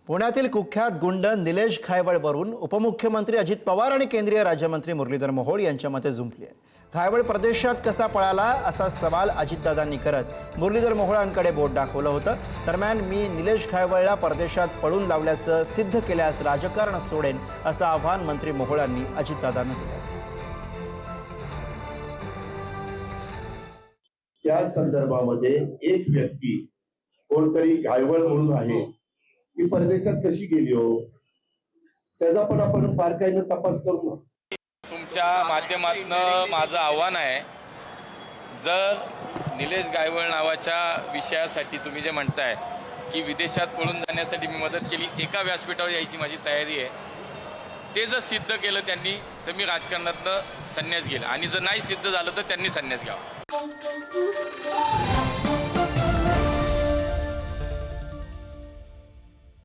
पुण्यातील कुख्यात गुंड निलेश घायवळवरून उपमुख्यमंत्री अजित पवार आणि केंद्रीय राज्यमंत्री मुरलीधर मोहोळ यांच्या मते झुंपली आहे। घायवळ प्रदेशात कसा पळाला असा सवाल अजितदादांनी करत मुरलीधर मोहोळांकडे बोट दाखवलं होतं। दरम्यान मी निलेश घायवळला परदेशात पळून लावल्याचं सिद्ध केल्यास राजकारण सोडेन असं आव्हान मंत्री मोहोळांनी अजितदादांना दिलं। त्या संदर्भामध्ये एक व्यक्ती कोणतरी घायवळ म्हणून आहे ती परदेशात कशी गेली हो, त्याचा पण आपण बारकाईने तपास करू ना। तुमच्या माध्यमातून माझं आव्हान आहे, जर निलेश घायवळ नावाच्या विषयासाठी तुम्ही जे म्हणताय की विदेशात पळून जाण्यासाठी मी मदत केली, एका व्यासपीठावर यायची माझी तयारी आहे। ते जर सिद्ध केलं त्यांनी तर मी राजकारणातनं संन्यास घेईल, आणि जर नाही सिद्ध झालं तर त्यांनी संन्यास घ्यावा।